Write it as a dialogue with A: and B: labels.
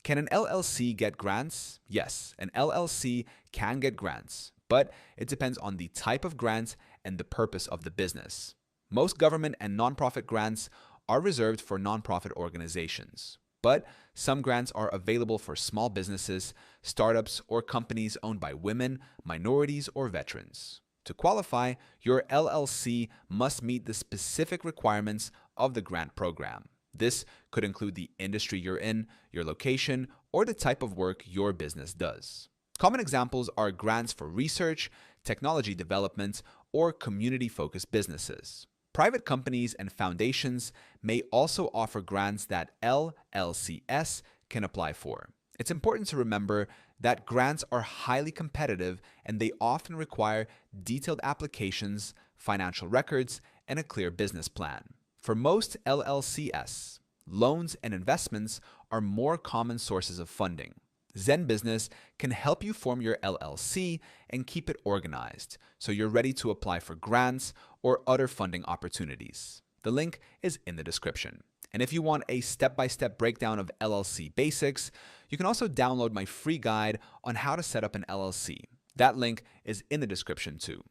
A: Can an LLC get grants? Yes, an LLC can get grants, but it depends on the type of grant and the purpose of the business. Most government and nonprofit grants are reserved for nonprofit organizations, but some grants are available for small businesses, startups, or companies owned by women, minorities, or veterans. To qualify, your LLC must meet the specific requirements of the grant program. This could include the industry you're in, your location, or the type of work your business does. Common examples are grants for research, technology development, or community-focused businesses. Private companies and foundations may also offer grants that LLCs can apply for. It's important to remember that grants are highly competitive and they often require detailed applications, financial records, and a clear business plan. For most LLCs, loans and investments are more common sources of funding. Zen Business can help you form your LLC and keep it organized so you're ready to apply for grants or other funding opportunities. The link is in the description. And if you want a step-by-step breakdown of LLC basics, you can also download my free guide on how to set up an LLC. That link is in the description too.